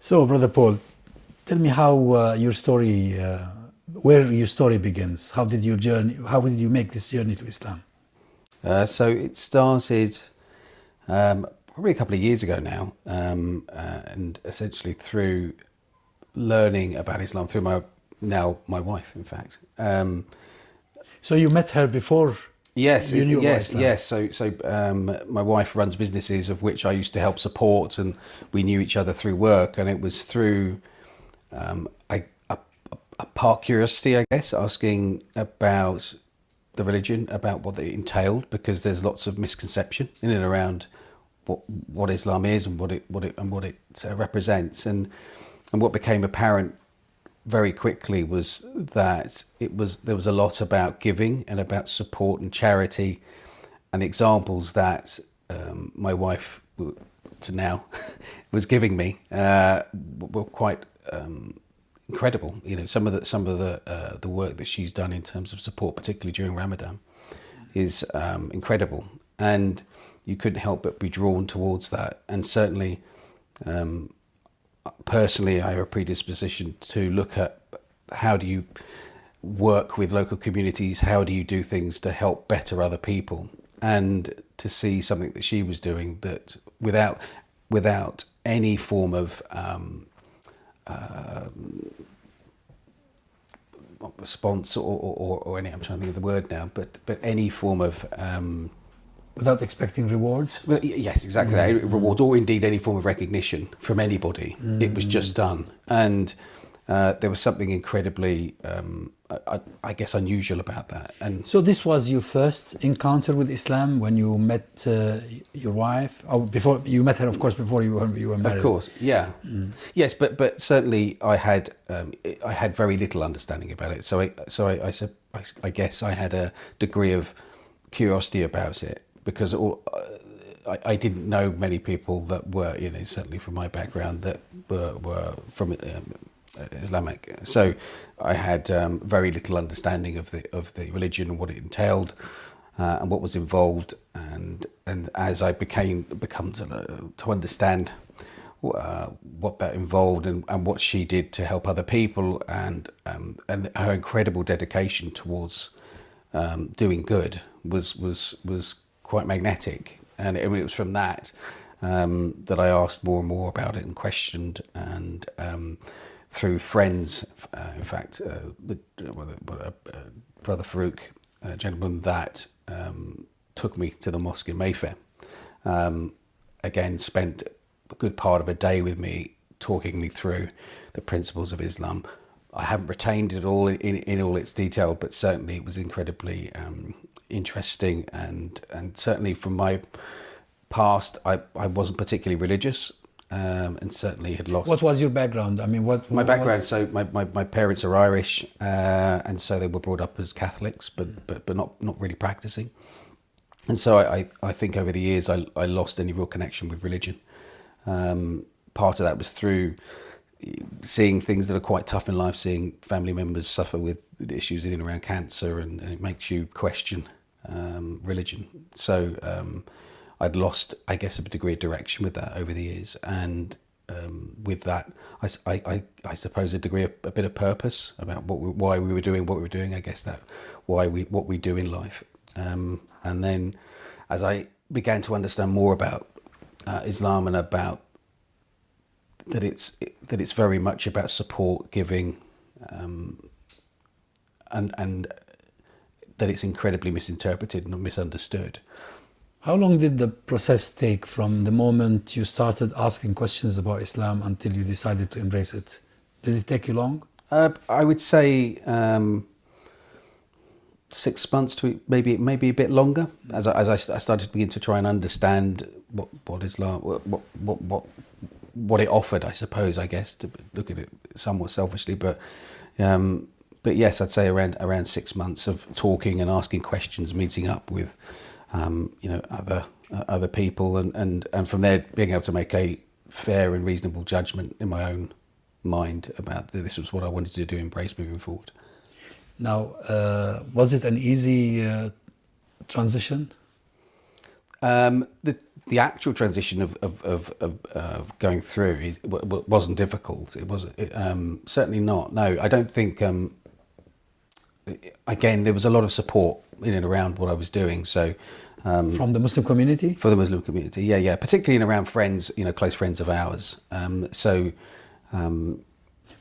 So, Brother Paul, tell me how where your story begins. How did your journey? How did you make this journey to Islam? So it started probably a couple of years ago now, and essentially through learning about Islam through my wife, in fact. So you met her before Yes, you knew about yes, Islam. yes. So my wife runs businesses of which I used to help support, and we knew each other through work, and it was through a part curiosity, I guess, asking about the religion, about what it entailed, because there's lots of misconception in and around what Islam is and what it represents, and what became apparent very quickly was that there was a lot about giving and about support and charity, and the examples that my wife to now was giving me were quite incredible. You know, some of the work that she's done in terms of support, particularly during Ramadan, is incredible, and you couldn't help but be drawn towards that. And certainly, personally, I have a predisposition to look at how do you work with local communities, how do you do things to help better other people, and to see something that she was doing that without any form of response or any, I'm trying to think of the word now, but any form of Without expecting rewards. well, yes, exactly that. Rewards, or indeed any form of recognition from anybody. It was just done, and there was something incredibly, I guess, unusual about that. And So this was your first encounter with Islam when you met your wife. Oh, before you met her, of course, before you were married. of course, yeah, yes, but certainly I had very little understanding about it. I guess I had a degree of curiosity about it, because I didn't know many people that were, you know, certainly from my background, that were from Islamic. So I had very little understanding of the religion and what it entailed, and what was involved. And as I become to understand what that involved, and what she did to help other people, and her incredible dedication towards doing good was quite magnetic. And it was from that that I asked more and more about it and questioned, and through friends, in fact, Brother Farouk, a gentleman that took me to the mosque in Mayfair, again spent a good part of a day with me, talking me through the principles of Islam. I haven't retained it all in all its detail, but certainly it was incredibly interesting, and certainly from my past, I wasn't particularly religious, and certainly had lost. What was your background? I mean, My background, so my parents are Irish, and so they were brought up as Catholics, but not really practicing. And so I think over the years I lost any real connection with religion. Part of that was through seeing things that are quite tough in life, seeing family members suffer with issues in and around cancer, and it makes you question religion. So I'd lost, I guess, a degree of direction with that over the years, and with that, I suppose a degree of a bit of purpose about why we were doing what we were doing. I guess that what we do in life, and then as I began to understand more about Islam, and about that it's very much about support, giving, and that it's incredibly misinterpreted and misunderstood. How long did the process take from the moment you started asking questions about Islam until you decided to embrace it? Did it take you long? I would say 6 months to maybe a bit longer, as I started to begin to try and understand what Islam, what it offered. I suppose, I guess, to look at it somewhat selfishly, but yes, I'd say around 6 months of talking and asking questions, meeting up with other people, and from there being able to make a fair and reasonable judgment in my own mind about this was what I wanted to do, embrace moving forward. Now, was it an easy transition? The actual transition of going through wasn't difficult. It was certainly not. No, I don't think. Again, there was a lot of support in and around what I was doing. So From the Muslim community? for the Muslim community, yeah, particularly in around friends, close friends of ours. How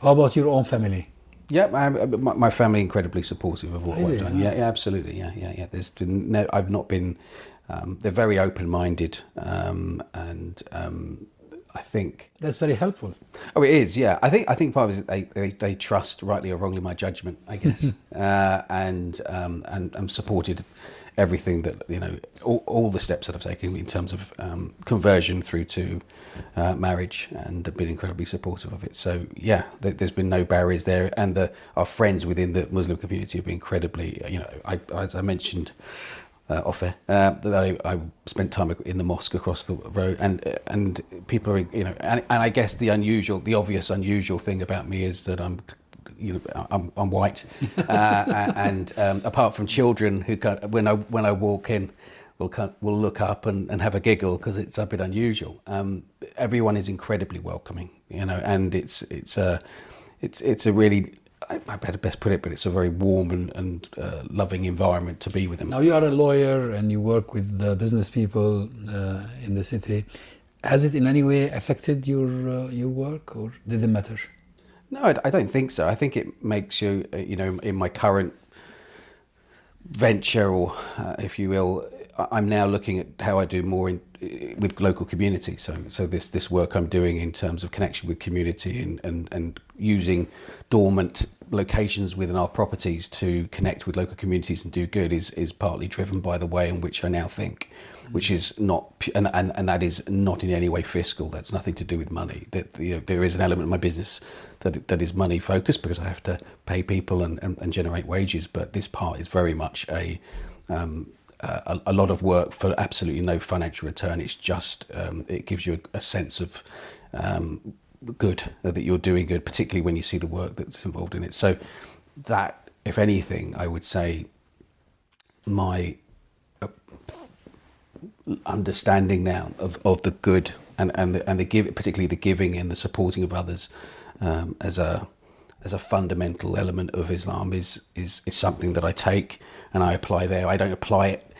about your own family? Yeah, my family incredibly supportive of what Really? I've done. Yeah, absolutely. Yeah. There's been no, I've not been. They're very open-minded, and I think. That's very helpful. Oh, it is. Yeah, I think part of it is they trust, rightly or wrongly, my judgment, I guess, and supported everything that all the steps that I've taken in terms of conversion through to marriage, and have been incredibly supportive of it. So yeah, there's been no barriers there, and our friends within the Muslim community have been incredibly. As I mentioned off air, that I spent time in the mosque across the road, and people are and I guess the obvious unusual thing about me is that I'm white, and apart from children who when I walk in will look up and have a giggle because it's a bit unusual. Everyone is incredibly welcoming, and it's a really, I better best put it, but it's a very warm and loving environment to be with them. Now you are a lawyer and you work with business people in the city. Has it in any way affected your work, or did it matter? No, I don't think so. I think it makes you, in my current venture, or if you will, I'm now looking at how I do more with local community. So this work I'm doing in terms of connection with community and using dormant locations within our properties to connect with local communities and do good is partly driven by the way in which I now think, which is not, and that is not in any way fiscal. That's nothing to do with money. That there is an element of my business that is money focused because I have to pay people and generate wages. But this part is very much a lot of work for absolutely no financial return. It's just it gives you a sense of good, that you're doing good, particularly when you see the work that's involved in it. So that, if anything, I would say my understanding now of the good and the give, particularly the giving and the supporting of others as a fundamental element of Islam is something that I take and I apply there. I don't apply it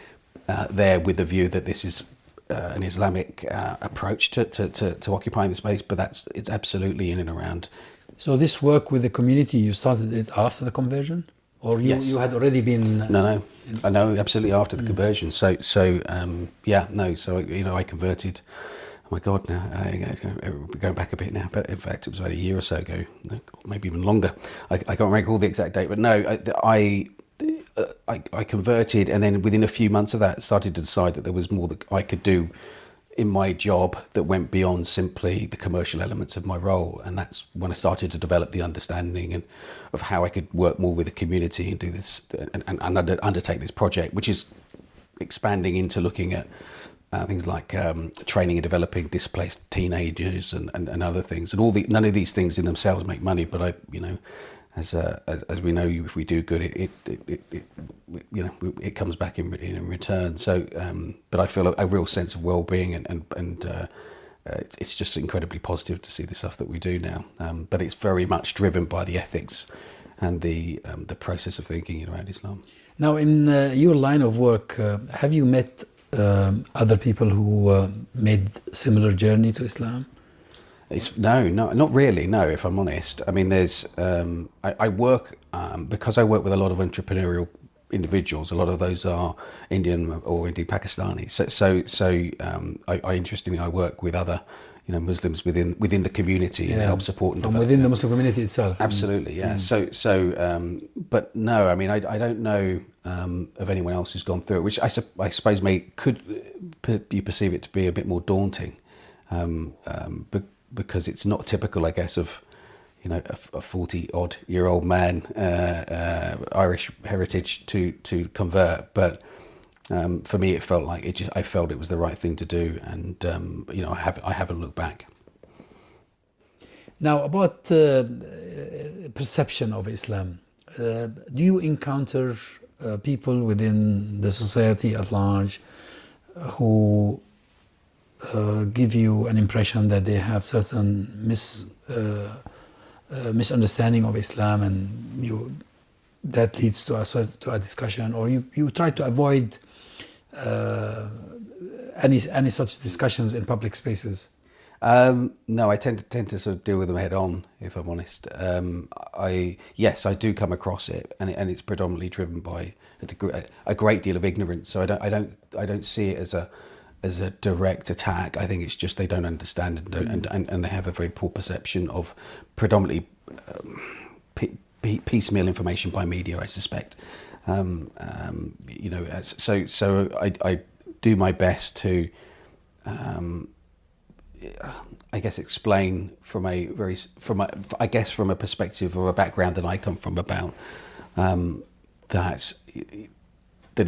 there with the view that this is an Islamic approach to occupying the space, but it's absolutely in and around. So this work with the community, you started it after the conversion, or Yes. you had already been? No, I know, absolutely after the conversion. So I converted. Oh my God! Now we're going back a bit now, but in fact it was about a year or so ago, maybe even longer. I can't recall the exact date, but no, I converted, and then within a few months of that, started to decide that there was more that I could do in my job that went beyond simply the commercial elements of my role, and that's when I started to develop the understanding of how I could work more with the community and do this and undertake this project, which is expanding into looking at things like training and developing displaced teenagers and other things, and none of these things in themselves make money, but as we know, if we do good, it comes back in return. So, but I feel a real sense of well-being, and it's just incredibly positive to see the stuff that we do now. But it's very much driven by the ethics and the process of thinking around Islam. Now, in your line of work, have you met other people who made similar journey to Islam? No, not really. No, if I'm honest. I mean, there's I work because I work with a lot of entrepreneurial individuals. A lot of those are Indian or indeed Pakistani. I interestingly, I work with other Muslims within the community and help support and develop. Within the Muslim community itself. Absolutely, yeah. But no, I mean, I don't know of anyone else who's gone through it, which I suppose could you perceive it to be a bit more daunting. Because it's not typical, I guess, of a 40-odd-year-old man, Irish heritage to convert. But for me, it felt like I felt it was the right thing to do, and I haven't looked back. Now, about perception of Islam, do you encounter people within the society at large who give you an impression that they have certain misunderstanding of Islam, and that leads to a discussion, or you try to avoid any such discussions in public spaces? No, I tend to sort of deal with them head on, if I'm honest. Yes, I do come across it, and it's predominantly driven by a great deal of ignorance. So I don't see it as a direct attack. I think it's just they don't understand and they have a very poor perception of predominantly piecemeal information by media, I suspect. So I do my best to, I guess, explain from a perspective or a background that I come from about that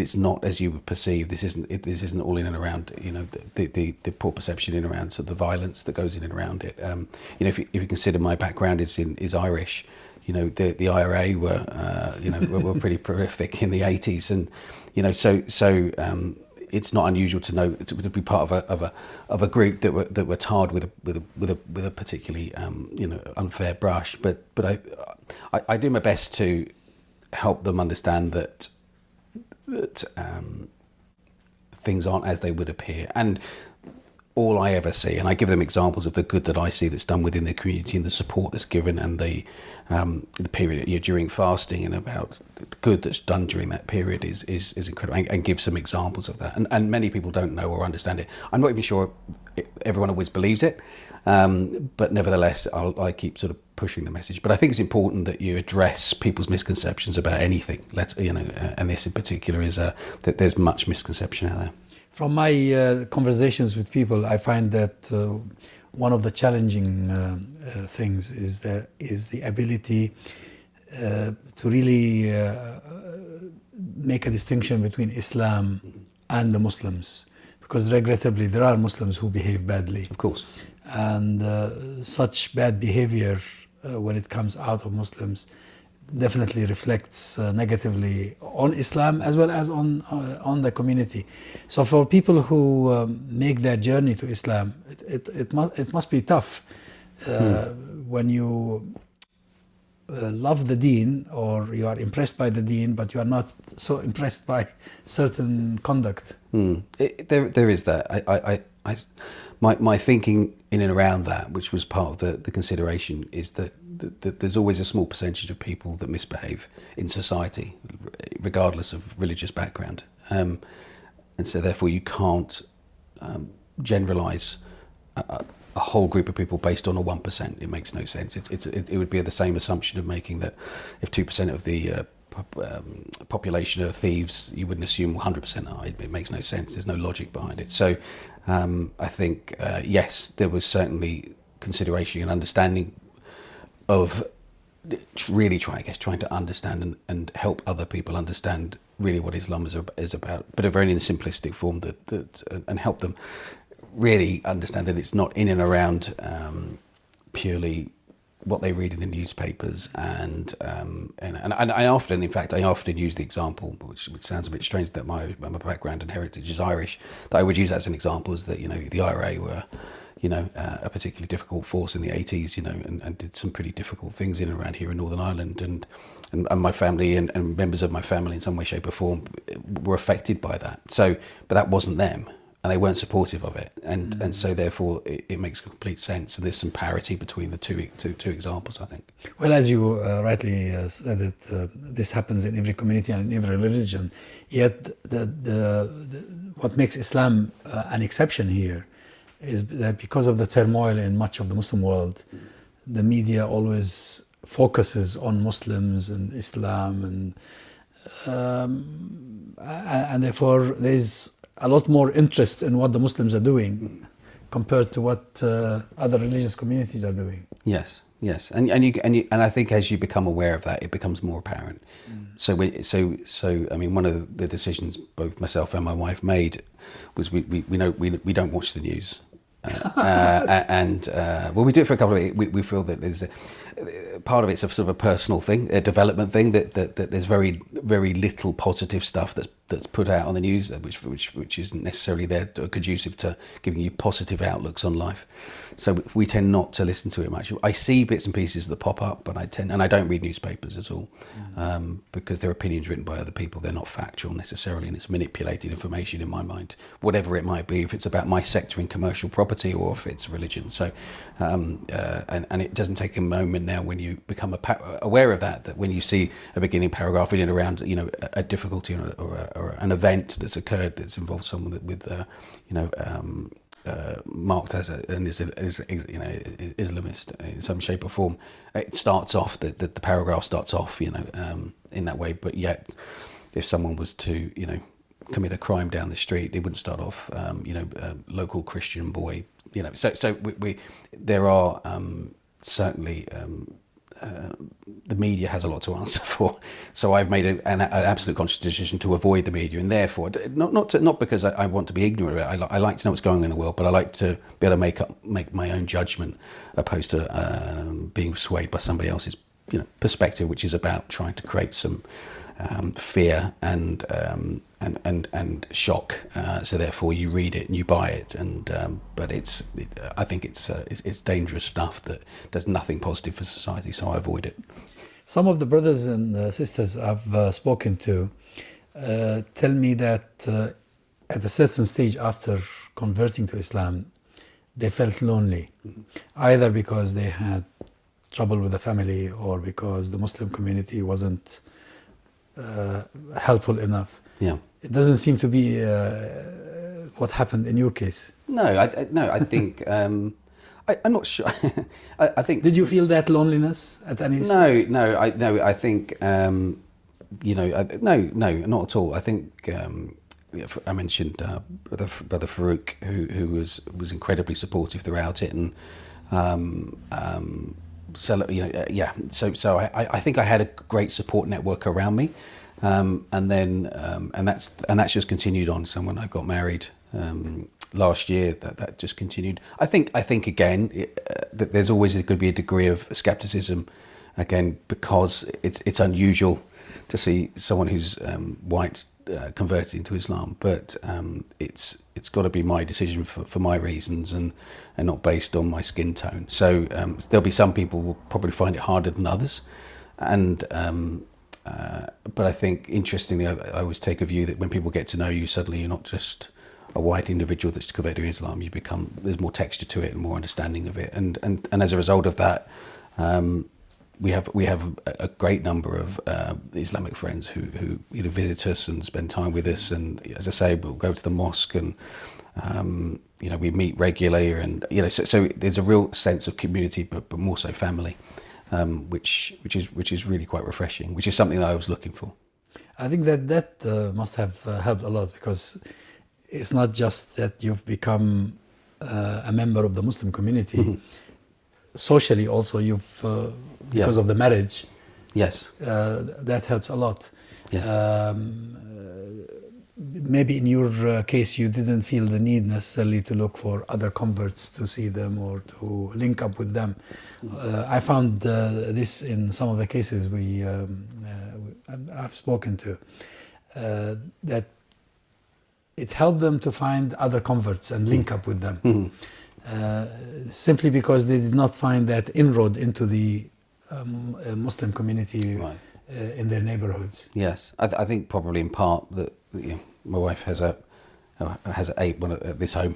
it's not as you would perceive. This isn't all in and around the poor perception in and around sort of the violence that goes in and around it. If you consider my background is Irish. The IRA were pretty prolific in the 80s, and it's not unusual to be part of a group that were tarred with a particularly unfair brush. But I do my best to help them understand that things aren't as they would appear, and all I ever see, and I give them examples of the good that I see that's done within the community and the support that's given, and the period during fasting, and about the good that's done during that period is incredible, and give some examples of that. And many people don't know or understand it. I'm not even sure everyone always believes it, but nevertheless, I keep sort of pushing the message. But I think it's important that you address people's misconceptions about anything. And this in particular is that there's much misconception out there. From my conversations with people, I find that one of the challenging things is the ability to really make a distinction between Islam and the Muslims, because regrettably there are Muslims who behave badly. Of course. And such bad behavior when it comes out of Muslims definitely reflects negatively on Islam as well as on the community. So for people who make their journey to Islam, it must be tough when you love the deen, or you are impressed by the deen, but you are not so impressed by certain conduct. There is that. My thinking in and around that, which was part of the consideration, is that there's always a small percentage of people that misbehave in society, regardless of religious background, and so therefore you can't generalise a whole group of people based on a 1%. It makes no sense. It would be the same assumption of making that if 2% of the population are thieves, you wouldn't assume 100% are. It makes no sense. There's no logic behind it. So I think yes, there was certainly consideration and understanding of really trying to understand and help other people understand really what Islam is about, but a very in simplistic form and help them really understand that it's not in and around purely what they read in the newspapers, and I often use the example, which sounds a bit strange, that my background and heritage is Irish, that I would use as an example, is that the IRA were a particularly difficult force in the 80s, and did some pretty difficult things in and around here in Northern Ireland, and my family and members of my family in some way, shape or form were affected by that. So, but that wasn't them, and they weren't supportive of it, and so therefore it makes complete sense. And there's some parity between the two examples, I think. Well, as you rightly said, it this happens in every community and in every religion. Yet what makes Islam an exception here is that because of the turmoil in much of the Muslim world, the media always focuses on Muslims and Islam, and therefore there is a lot more interest in what the Muslims are doing compared to what other religious communities are doing. Yes, and I think as you become aware of that, it becomes more apparent. So I mean, one of the decisions both myself and my wife made was we don't watch the news. Well, we do it for a couple of weeks. We feel that there's part of it's a sort of a personal thing, a development thing, that there's very, very little positive stuff that's that's put out on the news, which isn't necessarily there conducive to giving you positive outlooks on life. So we tend not to listen to it much. I see bits and pieces that pop up, but I don't read newspapers at all, because they're opinions written by other people. They're not factual necessarily, and it's manipulated information in my mind, whatever it might be, if it's about my sector in commercial property or if it's religion. So, and it doesn't take a moment now when you become aware of that when you see a beginning paragraph in and around, a difficulty or an event that's occurred that's involved someone with, marked as an Islamist in some shape or form. It starts off, the paragraph starts off, in that way. But yet, if someone was to, commit a crime down the street, they wouldn't start off, local Christian boy, So there are certainly. The media has a lot to answer for, so I've made an absolute conscious decision to avoid the media, and therefore not because I want to be ignorant of it. I like to know what's going on in the world, but I like to be able to make my own judgment, opposed to being swayed by somebody else's perspective, which is about trying to create some fear and shock. So therefore, you read it and you buy it, but I think it's dangerous stuff that does nothing positive for society. So I avoid it. Some of the brothers and sisters I've spoken to tell me that at a certain stage after converting to Islam, they felt lonely, either because they had trouble with the family or because the Muslim community wasn't helpful enough. Yeah, it doesn't seem to be what happened in your case. No, I think I'm not sure. I think. Did you feel that loneliness at any? No. I think no, not at all. I think I mentioned brother Farouk, who was incredibly supportive throughout it, and So I think I had a great support network around me, and that's just continued on. So when I got married last year, that just continued. I think again that there's always going to be a degree of skepticism, again, because it's unusual to see someone who's white converting to Islam, but it's got to be my decision for my reasons and not based on my skin tone. So there'll be some people who will probably find it harder than others, and but I think interestingly, I always take a view that when people get to know you, suddenly you're not just a white individual that's converted to Islam. There's more texture to it and more understanding of it, and as a result of that. We have a great number of Islamic friends who visit us and spend time with us, and as I say, we'll go to the mosque, and we meet regularly, and so there's a real sense of community, but more so family, which is really quite refreshing, which is something that I was looking for. I think that must have helped a lot, because it's not just that you've become a member of the Muslim community. Mm-hmm. Socially also, you've because of the marriage. Yes, that helps a lot. Yes. Maybe in your case, you didn't feel the need necessarily to look for other converts to see them or to link up with them. I found this in some of the cases I've spoken to, that it helped them to find other converts and link up with them. Mm-hmm. Simply because they did not find that inroad into the Muslim community, right, in their neighborhoods. Yes, I think probably in part that my wife has one at this home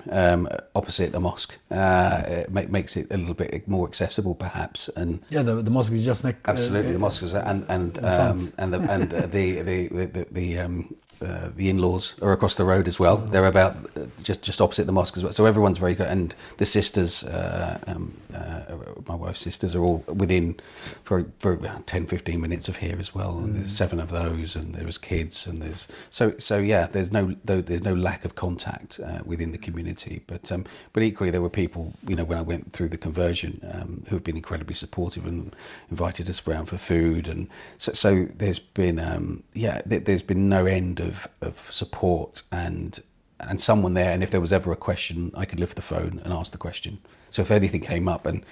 opposite a mosque. It makes it a little bit more accessible, perhaps. And yeah, the mosque is just next. Absolutely, the mosque is the in-laws are across the road as well. Mm-hmm. They're about just opposite the mosque as well. So everyone's very good. And the sisters, my wife's sisters, are all within for 10, 15 minutes of here as well. And there's 7 of those, and there was kids, and there's so yeah. There's no lack of contact within the community. But equally, there were people, when I went through the conversion, who have been incredibly supportive and invited us around for food, and so there's been there's been no end of support and someone there, and if there was ever a question, I could lift the phone and ask the question. So if anything came up, and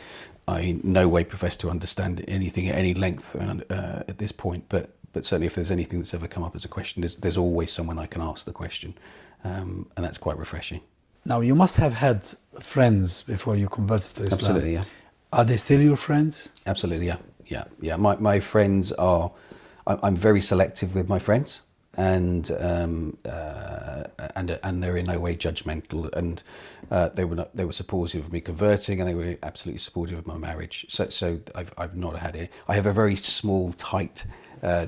I in no way profess to understand anything at any length at this point, but but certainly if there's anything that's ever come up as a question, there's always someone I can ask the question, and that's quite refreshing. Now, you must have had friends before you converted to Islam. Absolutely, yeah. Are they still your friends? Absolutely, yeah. My friends are. I'm very selective with my friends, and they're in no way judgmental. And they were supportive of me converting, and they were absolutely supportive of my marriage. So I've not had it. I have a very small, tight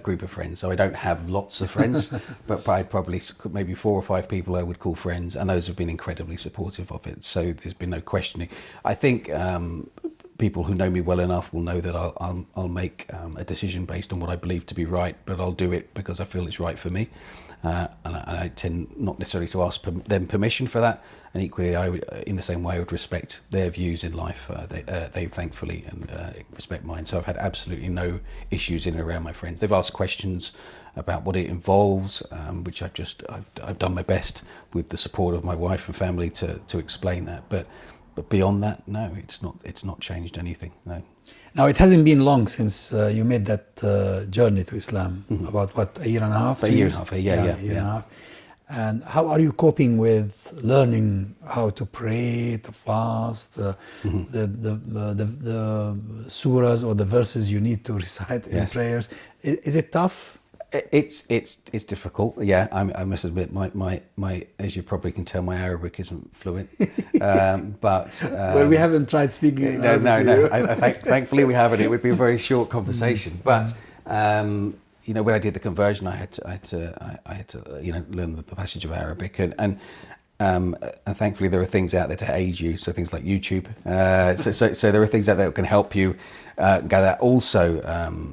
group of friends. So I don't have lots of friends, but I probably maybe 4 or 5 people I would call friends, and those have been incredibly supportive of it. So there's been no questioning. I think people who know me well enough will know that I'll make a decision based on what I believe to be right, but I'll do it because I feel it's right for me. And I tend not necessarily to ask them permission for that. And equally, in the same way, I would respect their views in life. They thankfully respect mine. So I've had absolutely no issues in and around my friends. They've asked questions about what it involves, which I've done my best with the support of my wife and family to explain that. But beyond that, no, it's not changed anything. No. Now, it hasn't been long since you made that journey to Islam. About what, a year and a half? A year and a half, yeah. And a half. And how are you coping with learning how to pray, to fast, the surahs or the verses you need to recite in prayers? Is it tough? It's difficult. Yeah, I must admit, my as you probably can tell, my Arabic isn't fluent. But well, we haven't tried speaking. No. Thankfully, we haven't. It would be a very short conversation. But when I did the conversion, I had to learn the passage of Arabic, and thankfully there are things out there to aid you. So things like YouTube. So there are things out there that can help you gather. Also,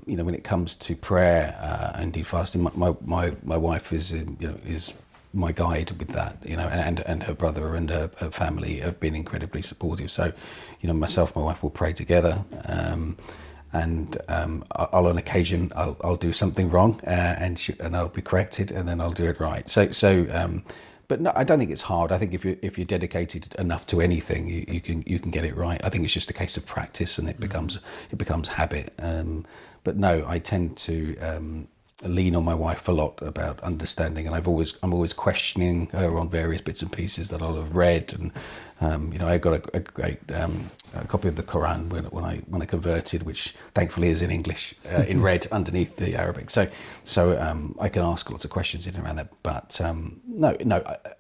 when it comes to prayer and indeed fasting, my wife is my guide with that. And her brother and her family have been incredibly supportive. So, myself and my wife will pray together. And I'll on occasion I'll do something wrong and I'll be corrected, and then I'll do it right. But no, I don't think it's hard. I think if you're dedicated enough to anything, you can get it right. I think it's just a case of practice, and it becomes habit. But no, I tend to lean on my wife a lot about understanding, and I'm always questioning her on various bits and pieces that I'll have read, and I got a great copy of the Quran when I converted, which thankfully is in English in red underneath the Arabic. So I can ask lots of questions in and around that. But no,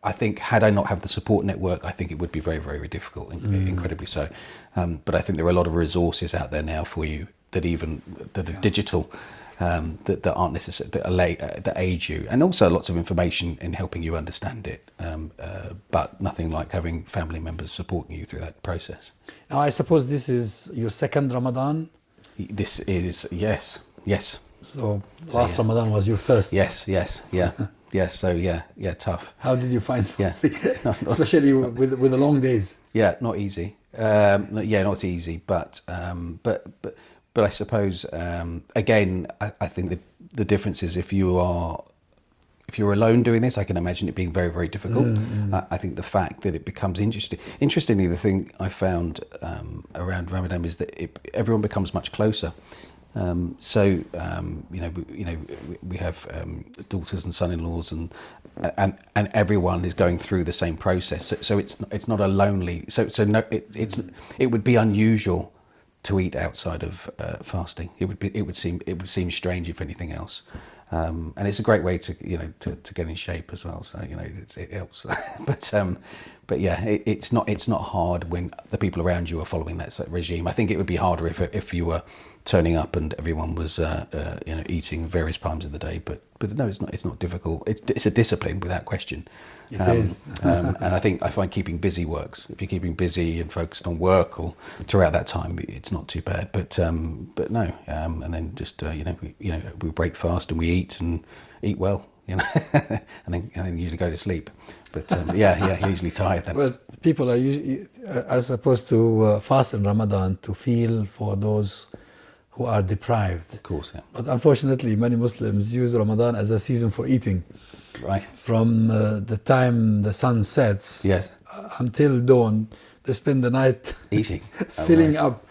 I think had I not have the support network, I think it would be very, very difficult, incredibly so. But I think there are a lot of resources out there now for you that are digital. That aren't necessary, that aid you, and also lots of information in helping you understand it, but nothing like having family members supporting you through that process. Now, I suppose this is your second Ramadan? This is, yes. So last Ramadan was your first? Yes, so tough. How did you find fasting? Yeah. Especially with the long days? Yeah, not easy. Not easy, but I suppose, again, I think the difference is if you're alone doing this, I can imagine it being very, very difficult. I think the fact that it becomes interesting. Interestingly, the thing I found around Ramadan is that everyone becomes much closer. We have daughters and son-in-laws, and everyone is going through the same process. So it's not a lonely. It would be unusual to eat outside of fasting. It would seem strange, if anything else, and it's a great way to get in shape as well. So it helps. but yeah, it's not hard when the people around you are following that regime. I think it would be harder if you were turning up and everyone was eating various times of the day. But no, it's not difficult. It's a discipline without question. It is. And I find keeping busy works. If you're keeping busy and focused on work or throughout that time, it's not too bad. But no, and then just we break fast and we eat well, and then usually go to sleep. But usually tired then. Well, people are supposed to fast in Ramadan to feel for those who are deprived. Of course, yeah. But unfortunately, many Muslims use Ramadan as a season for eating. Right. From the time the sun sets yes. Until dawn, they spend the night eating, filling up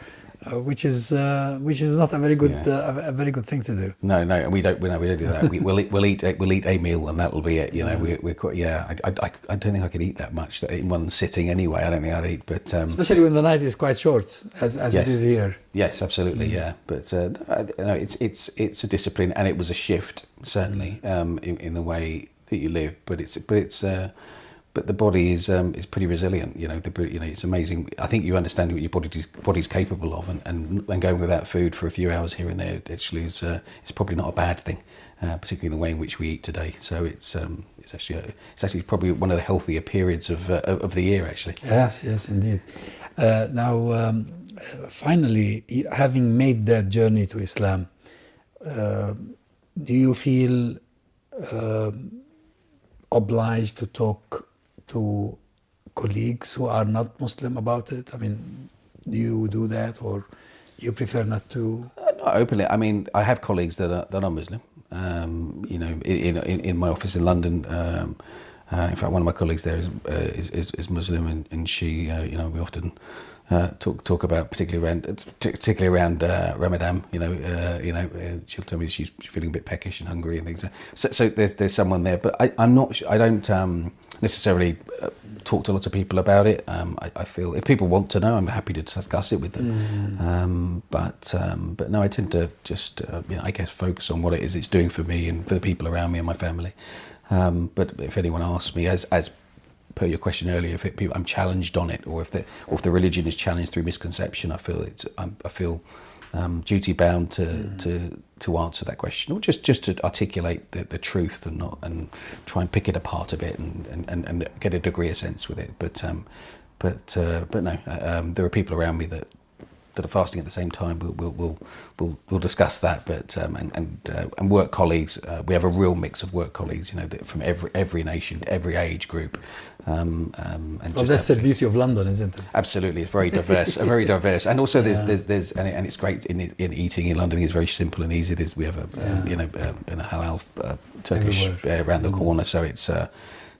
which is not a very good a very good thing to do. No, and we don't do that. We'll eat a meal and that'll be it. You know, we're quite, I don't think I could eat that much in one sitting anyway. I don't think I'd eat, but especially when the night is quite short, as yes. it is here. Yes, absolutely, yeah. But no, it's a discipline, and it was a shift certainly in the way that you live. But the body is pretty resilient. You know, it's amazing. I think you understand what your body's capable of, and going without food for a few hours here and there actually is probably not a bad thing, particularly in the way in which we eat today. So it's actually probably one of the healthier periods of the year, actually. Yes, indeed. Now, finally, having made that journey to Islam, do you feel obliged to talk to colleagues who are not Muslim about it? I mean, do you do that, or you prefer not to? Not openly. I mean, I have colleagues that are Muslim. You know, in my office in London. In fact, one of my colleagues there is Muslim, and she, you know, we often talk about particularly around Ramadan. You know, she'll tell me she's feeling a bit peckish and hungry and things. So there's someone there, but I'm not. I don't necessarily talk to lots of people about it. I feel if people want to know, I'm happy to discuss it with them. But no, I tend to just you know, I guess focus on what it is it's doing for me and for the people around me and my family. But if anyone asks me, as per your question earlier, if I'm challenged on it, or if the religion is challenged through misconception, I feel duty bound to answer that question, or just to articulate the truth and try and pick it apart a bit and get a degree of sense with it. But no, there are people around me that are fasting at the same time. We'll discuss that, but and work colleagues. We have a real mix of work colleagues, you know, from every nation, every age group. And well, that's the beauty of London, isn't it? Absolutely, it's very diverse, very diverse. And also there's and it's great in eating in London. It's very simple and easy. We have a halal Turkish around the corner, so it's.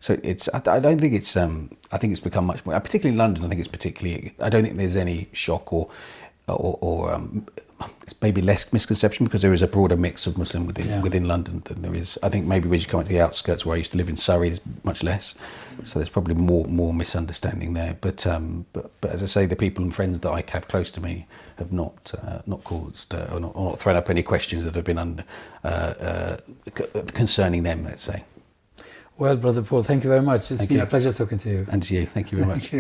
So I don't think it's. I think it's become much more, particularly in London. I think it's particularly. I don't think there's any shock or it's maybe less misconception, because there is a broader mix of Muslim within London than there is. I think maybe when you come to the outskirts, where I used to live in Surrey, there's much less. So there's probably more misunderstanding there. But as I say, the people and friends that I have close to me have not caused or not thrown up any questions that have been concerning them, let's say. Well, Brother Paul, thank you very much. It's been a pleasure talking to you. And to you. Thank you very much.